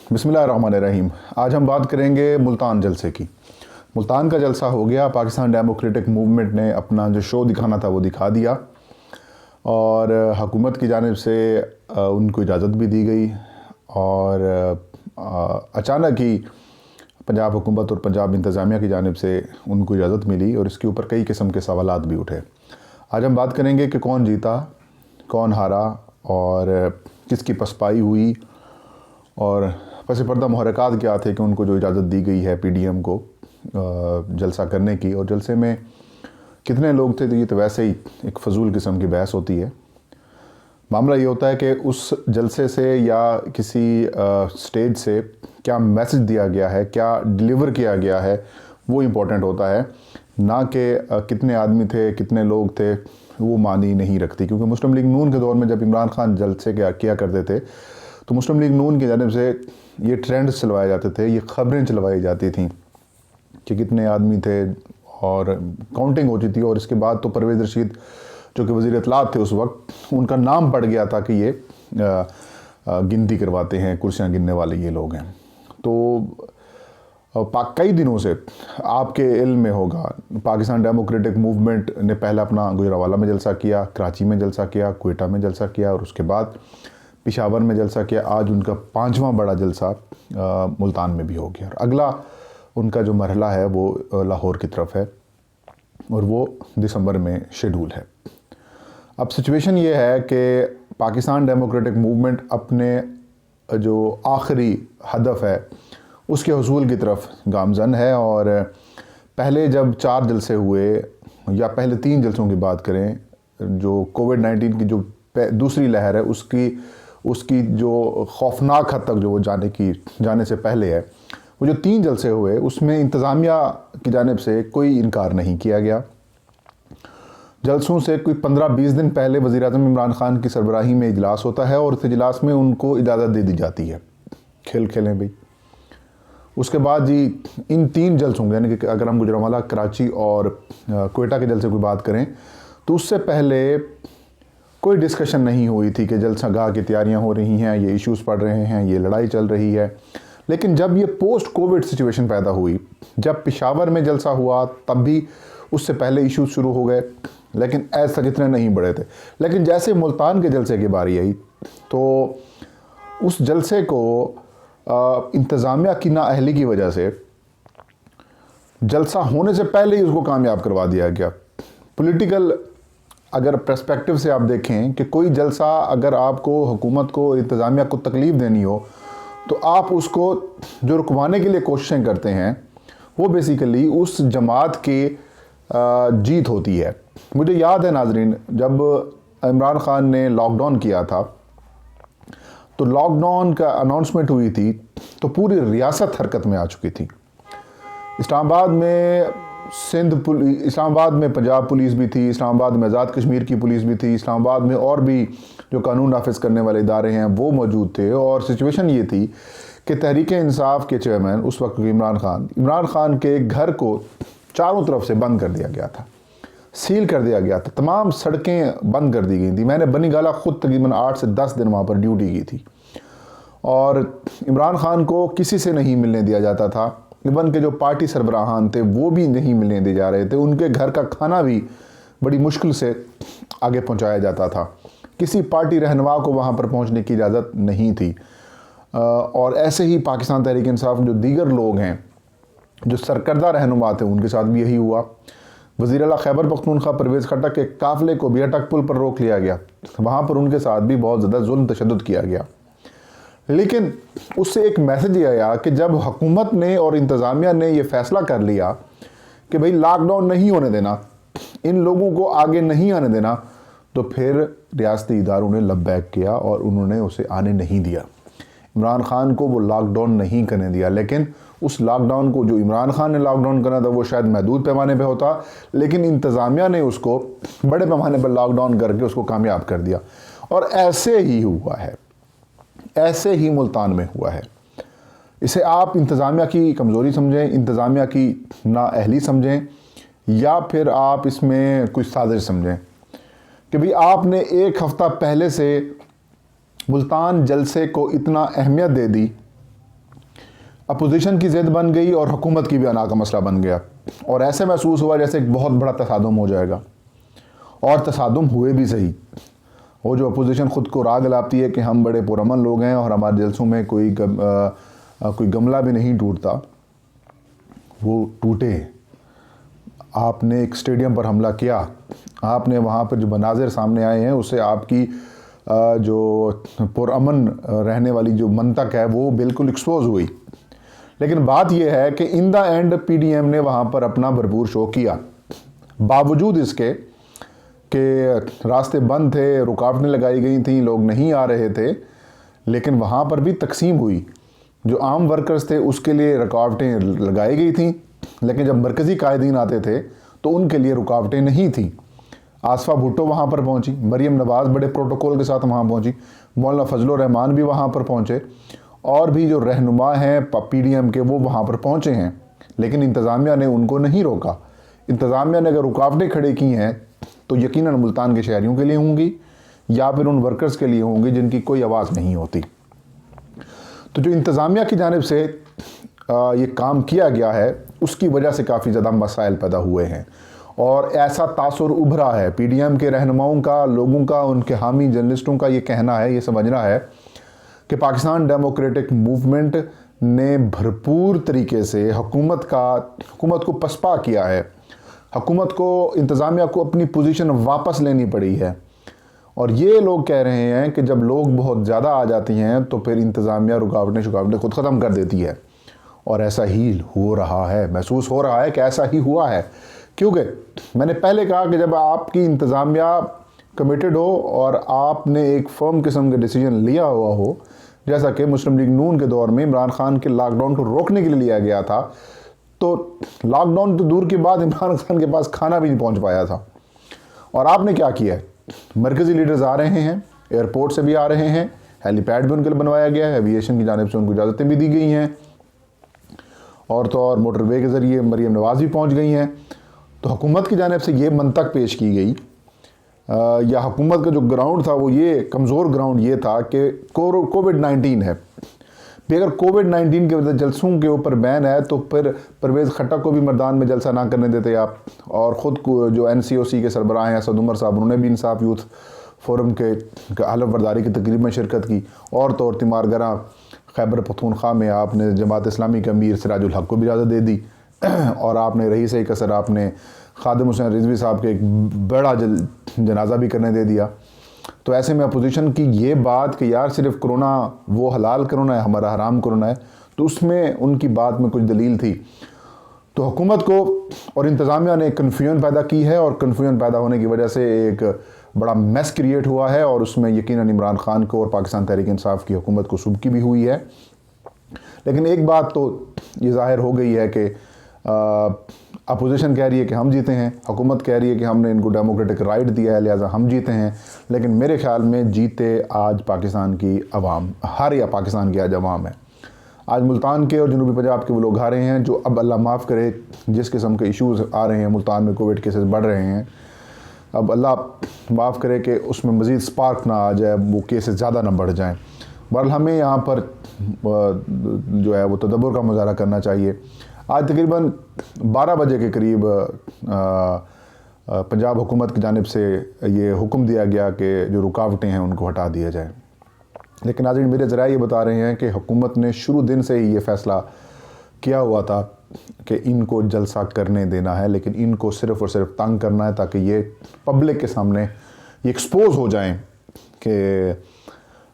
बिस्मिल्लाहिर्रहमानिर्रहीम। आज हम बात करेंगे मुल्तान जलसे की। मुल्तान का जलसा हो गया। पाकिस्तान डेमोक्रेटिक मूवमेंट ने अपना जो शो दिखाना था वो दिखा दिया और हुकूमत की जानिब से उनको इजाज़त भी दी गई और अचानक ही पंजाब हुकूमत और पंजाब इंतज़ामिया की जानिब से उनको इजाज़त मिली और इसके ऊपर कई किस्म के सवालात भी उठे। आज हम बात करेंगे कि कौन जीता, कौन हारा और किसकी पसपाई हुई और पस पर्दा मुहरक़ात क्या थे कि उनको जो इजाज़त दी गई है PDM को जलसा करने की, और जलसे में कितने लोग थे। तो ये तो वैसे ही एक फ़जूल किस्म की बहस होती है। मामला ये होता है कि उस जलसे से या किसी स्टेज से क्या मैसेज दिया गया है, क्या डिलीवर किया गया है, वो इम्पोर्टेंट होता है, ना कि कितने आदमी थे, कितने लोग थे, वो मानी नहीं रखती। क्योंकि मुस्लिम लीग नून के दौर में जब इमरान खान जलसे किया करते थे तो मुस्लिम लीग नून की जानिब से ये ट्रेंड्स चलवाए जाते थे, ये ख़बरें चलवाई जाती थी कि कितने आदमी थे और काउंटिंग होती थी। और इसके बाद तो परवेज़ रशीद जो कि वज़ीर इत्तलात थे उस वक्त, उनका नाम पड़ गया था कि ये गिनती करवाते हैं, कुर्सियाँ गिनने वाले ये लोग हैं। तो कई दिनों से आपके इल्म में होगा, पाकिस्तान डेमोक्रेटिक मूवमेंट ने पहले अपना गुजरावाला में जलसा किया, कराची में जलसा किया, क्वेटा में जलसा किया और उसके बाद पेशावर में जलसा किया। आज उनका 5वां बड़ा जलसा मुल्तान में भी हो गया और अगला उनका जो मरहला है वो लाहौर की तरफ है और वो दिसंबर में शेड्यूल है। अब सिचुएशन ये है कि पाकिस्तान डेमोक्रेटिक मूवमेंट अपने जो आखिरी हदफ है उसके हुसूल की तरफ गामज़न है। और पहले जब 4 जलसे हुए या पहले 3 जलसों की बात करें, जो कोविड-19 की जो दूसरी लहर है उसकी जो खौफनाक हद तक जो वो जाने से पहले है, वो जो 3 जलसे हुए उसमें इंतज़ामिया की जानिब से कोई इनकार नहीं किया गया। जलसों से कोई 15-20 दिन पहले वज़ीर-ए-आज़म इमरान खान की सरबराही में इजलास होता है और उस इजलास में उनको इजाज़त दे दी जाती है, खेलें भाई। उसके बाद जी इन 3 जलसों, यानी कि अगर हम गुजरांवाला, कराची और क्वेटा के जलसे की बात करें तो उससे पहले कोई डिस्कशन नहीं हुई थी कि जलसा गाह की तैयारियां हो रही हैं, ये इश्यूज़ पड़ रहे हैं, ये लड़ाई चल रही है। लेकिन जब ये पोस्ट कोविड सिचुएशन पैदा हुई, जब पेशावर में जलसा हुआ तब भी उससे पहले इश्यूज़ शुरू हो गए, लेकिन ऐसा इतने नहीं बढ़े थे। लेकिन जैसे मुल्तान के जलसे की बारी आई तो उस जलसे को इंतज़ामिया की नाअहली की वजह से जलसा होने से पहले ही उसको कामयाब करवा दिया गया। पॉलिटिकल अगर पर्सपेक्टिव से आप देखें कि कोई जलसा अगर आपको, हुकूमत को, इंतज़ामिया को तकलीफ़ देनी हो तो आप उसको जो रुकवाने के लिए कोशिशें करते हैं वो बेसिकली उस जमात की जीत होती है। मुझे याद है नाजरीन, जब इमरान खान ने लॉकडाउन किया था तो लॉकडाउन का अनाउंसमेंट हुई थी तो पूरी रियासत हरकत में आ चुकी थी। इस्लामाबाद में पंजाब पुलिस भी थी, इस्लामाबाद में आज़ाद कश्मीर की पुलिस भी थी, इस्लामाबाद में और भी जो कानून नाफिज करने वाले इदारे हैं वो मौजूद थे। और सिचुएशन ये थी कि तहरीक इंसाफ के चेयरमैन उस वक्त इमरान खान के घर को चारों तरफ से बंद कर दिया गया था, सील कर दिया गया था, तमाम सड़कें बंद कर दी गई थी। मैंने बनी गाला ख़ुद तकरीबन 8 से 10 दिन वहाँ पर ड्यूटी की थी और इमरान खान को किसी से नहीं मिलने दिया जाता था। इवन के जो पार्टी सरबराहान थे वो भी नहीं मिलने दिए जा रहे थे। उनके घर का खाना भी बड़ी मुश्किल से आगे पहुँचाया जाता था। किसी पार्टी रहनुमा को वहाँ पर पहुँचने की इजाज़त नहीं थी। और ऐसे ही पाकिस्तान तहरीक इंसाफ जो दीगर लोग हैं, जो सरकर्दा रहनुमा थे, उनके साथ भी यही हुआ। वज़ीर आला खैबर पख्तूनख्वा परवेज़ खट्टक के काफ़िले को भी अटक पुल पर रोक लिया गया, वहाँ पर उनके साथ भी बहुत ज़्यादा जुल्म तशद्दुद किया गया। लेकिन उससे एक मैसेज ये आया कि जब हुकूमत ने और इंतज़ामिया ने ये फ़ैसला कर लिया कि भाई लॉकडाउन नहीं होने देना, इन लोगों को आगे नहीं आने देना, तो फिर रियासती इदारों ने लब्बैक किया और उन्होंने उसे आने नहीं दिया। इमरान खान को वो लॉकडाउन नहीं करने दिया। लेकिन उस लॉकडाउन को जो इमरान खान ने लॉकडाउन करना था वो शायद महदूद पैमाने पे होता, लेकिन इंतज़ामिया ने उसको बड़े पैमाने पर लॉकडाउन करके उसको कामयाब कर दिया। और ऐसे ही हुआ है, ऐसे ही मुल्तान में हुआ है। इसे आप इंतज़ामिया की कमज़ोरी समझें, इंतज़ामिया की नाअहली समझें, या फिर आप इसमें कुछ साजिश समझें कि भाई आपने 1 हफ़्ता पहले से मुल्तान जलसे को इतना अहमियत दे दी अपोजिशन की ज़िद बन गई और हुकूमत की भी अना का मसला बन गया, और ऐसे महसूस हुआ जैसे एक बहुत बड़ा तसादुम हो जाएगा, और तसादुम हुए भी सही। वो जो अपोजिशन ख़ुद को राग लाती है कि हम बड़े पुरअमन लोग हैं और हमारे जलसों में कोई गमला भी नहीं टूटता, वो टूटे। आपने एक स्टेडियम पर हमला किया, आपने वहाँ पर जो मनाजिर सामने आए हैं उससे आपकी जो पुरअमन रहने वाली जो मंतक है वो बिल्कुल एक्सपोज हुई। लेकिन बात यह है कि इन द एंड पीडीएम ने वहाँ पर अपना भरपूर शो किया, बावजूद इसके कि रास्ते बंद थे, रुकावटें लगाई गई थी, लोग नहीं आ रहे थे, लेकिन वहाँ पर भी तकसीम हुई। जो आम वर्कर्स थे उसके लिए रुकावटें लगाई गई थी, लेकिन जब मरकज़ी कायदीन आते थे तो उनके लिए रुकावटें नहीं थी। आसफा भुट्टो वहाँ पर पहुँची, मरीम नवाज़ बड़े प्रोटोकॉल के साथ वहाँ पहुँची, मौलाना फजलुर रहमान भी वहाँ पर पहुँचे, और भी जो रहनुमा हैं पीडीएम के वो वहाँ पर पहुँचे हैं, लेकिन इंतज़ामिया ने उनको नहीं रोका। इंतज़ामिया ने अगर रुकावटें खड़ी की हैं तो यकीनन मुल्तान के शहरियों के लिए होंगी या फिर उन वर्कर्स के लिए होंगी जिनकी कोई आवाज़ नहीं होती। तो जो इंतज़ामिया की जानिब से ये काम किया गया है उसकी वजह से काफ़ी ज़्यादा मसाइल पैदा हुए हैं, और ऐसा तासुर उभरा है पीडीएम के रहनुमाओं का, लोगों का, उनके हामी जर्नलिस्टों का ये कहना है, ये समझना है कि पाकिस्तान डेमोक्रेटिक मूवमेंट ने भरपूर तरीके से हुकूमत को पसपा किया है। हुकूमत को, इंतज़ामिया को अपनी पोजीशन वापस लेनी पड़ी है, और ये लोग कह रहे हैं कि जब लोग बहुत ज़्यादा आ जाती हैं तो फिर इंतज़ामिया रुकावटें खुद ख़त्म कर देती है, और ऐसा ही हो रहा है, महसूस हो रहा है कि ऐसा ही हुआ है। क्योंकि मैंने पहले कहा कि जब आपकी इंतज़ामिया कमिटेड हो और आपने एक फर्म किस्म का डिसीजन लिया हुआ हो, जैसा कि मुस्लिम लीग नून के दौर में इमरान खान के लॉकडाउन को रोकने के लिए लिया गया था, तो लॉकडाउन तो दूर के बाद इमरान खान के पास खाना भी नहीं पहुंच पाया था, और आपने क्या किया है, मरकज़ी लीडर्स आ रहे हैं, एयरपोर्ट से भी आ रहे हैं, हेलीपैड भी उनके लिए बनवाया गया है, एविएशन की जानिब से उनको इजाज़तें भी दी गई हैं, और तो और मोटरवे के ज़रिए मरीम नवाज़ भी पहुँच गई हैं। तो हुकूमत की जानिब से ये मंतक पेश की गई, या हुकूमत का जो ग्राउंड था वो ये कमज़ोर ग्राउंड ये था कि कोविड-19 है, भी अगर कोविड-19 के वजह जलसों के ऊपर बैन है तो फिर परवेज़ खट्टक को भी मैदान में जलसा ना करने देते आप, और ख़ुद को जो एनसीओसी के सरबराह हैं असद उमर साहब, उन्होंने भी इंसाफ यूथ फोरम के हलफ बर्दारी की तकरीब में शिरकत की, और तो और तिमारगरा खैबर पख्तूनख्वा में आपने जमात इस्लामी के अमीर सिराजुल हक को भी इजाज़त दे दी, और आपने रईस कसर आपने खादिम हुसैन रिजवी साहब के एक बड़ा जनाजा भी करने दे दिया। तो ऐसे में अपोजिशन की ये बात कि यार सिर्फ कोरोना वो हलाल कोरोना है, हमारा हराम कोरोना है, तो उसमें उनकी बात में कुछ दलील थी। तो हुकूमत को और इंतज़ामिया ने कन्फ्यूजन पैदा की है, और कन्फ्यूजन पैदा होने की वजह से एक बड़ा मैस क्रिएट हुआ है, और उसमें यकीनन इमरान खान को और पाकिस्तान तहरीक इंसाफ की हुकूमत को सुबकी भी हुई है। लेकिन एक बात तो ये ज़ाहिर हो गई है कि अपोजिशन कह रही है कि हम जीते हैं, हुकूमत कह रही है कि हमने इनको डेमोक्रेटिक राइट दिया है लिहाजा हम जीते हैं, लेकिन मेरे ख्याल में जीते आज पाकिस्तान की अवाम, या पाकिस्तान की आज अवाम है। आज मुल्तान के और जनूबी पंजाब के वो लोग आ रहे हैं जो अब अल्लाह माफ़ करे जिस किस्म के इश्यूज़ आ रहे हैं, मुल्तान में कोविड केसेस बढ़ रहे हैं, अब अल्लाह माफ़ करे कि उसमें मज़ीद स्पार्क ना आ जाए, वो केसेस ज़्यादा ना बढ़ जाएँ। बहरहाल हमें यहाँ पर जो है वो तदब्बुर का मुज़ाहरा करना चाहिए। आज तकरीबन 12 बजे के करीब पंजाब हुकूमत की जानिब से ये हुक्म दिया गया कि जो रुकावटें हैं उनको हटा दिया जाए, लेकिन नाज़रीन मेरे ज़राए ये बता रहे हैं कि हुकूमत ने शुरू दिन से ही ये फ़ैसला किया हुआ था कि इनको जलसा करने देना है, लेकिन इनको सिर्फ़ और सिर्फ तंग करना है ताकि ये पब्लिक के सामने ये एक्सपोज हो जाएं कि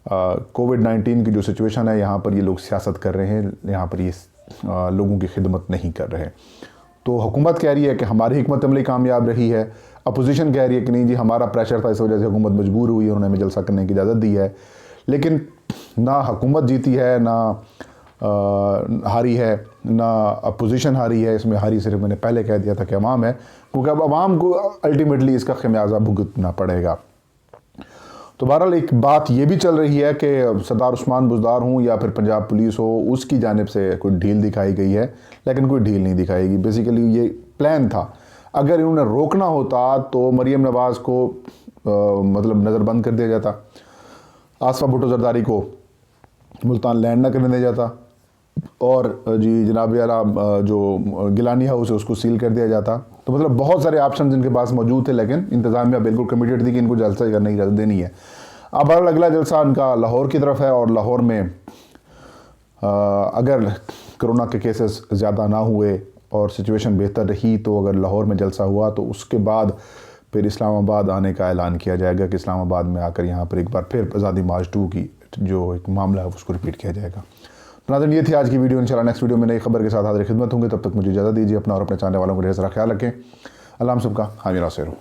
कोविड-19 की जो सिचुएशन है यहाँ पर ये लोग सियासत कर रहे हैं, यहाँ पर ये लोगों की खिदमत नहीं कर रहे। तो हुकूमत कह रही है कि हमारी हिकमत अमली कामयाब रही है, अपोजिशन कह रही है कि नहीं जी हमारा प्रेशर था इस वजह से हुकूमत मजबूर हुई, उन्होंने हमें जलसा करने की इजाज़त दी है। लेकिन ना हुकूमत जीती है, ना हारी है, ना अपोजिशन हारी है, इसमें हारी सिर्फ मैंने पहले कह दिया था कि अवाम है, क्योंकि अब अवाम को अल्टीमेटली इसका खमियाजा भुगतना पड़ेगा। तो बहरहाल एक बात ये भी चल रही है कि सरदार उस्मान बुज़दार हूँ या फिर पंजाब पुलिस हो, उसकी जानिब से कोई ढील दिखाई गई है, लेकिन कोई ढील नहीं दिखाएगी। बेसिकली ये प्लान था, अगर इन्होंने रोकना होता तो मरीम नवाज़ को मतलब नज़रबंद कर दिया जाता, आसफा भुट्टो जरदारी को मुल्तान लैंड ना करने दिया जाता, और जी जनाब यारा जो गिलानी हाउस है उसको सील कर दिया जाता। तो मतलब बहुत सारे ऑप्शन जिनके पास मौजूद थे, लेकिन इंतज़ामिया बिल्कुल कमिटेड थी कि इनको जलसा करने की इजाज़त देनी है। अब अगला जलसा इनका लाहौर की तरफ है, और लाहौर में अगर कोरोना के केसेस ज़्यादा ना हुए और सिचुएशन बेहतर रही तो अगर लाहौर में जलसा हुआ तो उसके बाद फिर इस्लामाबाद आने का ऐलान किया जाएगा कि इस्लामाबाद में आकर यहाँ पर एक बार फिर आज़ादी मार्च 2 की जो एक मामला है उसको रिपीट किया जाएगा। तो नाज़रीन, ये थी आज की वीडियो। इंशाल्लाह नेक्स्ट वीडियो में नई खबर के साथ हाजिर खिदमत होंगे। तब तक मुझे इजाज़त दीजिए। अपना और अपने चाहने वालों को ढेर सारा ख्याल रखें। अल्लाह हम सबका हामी नासिर हो।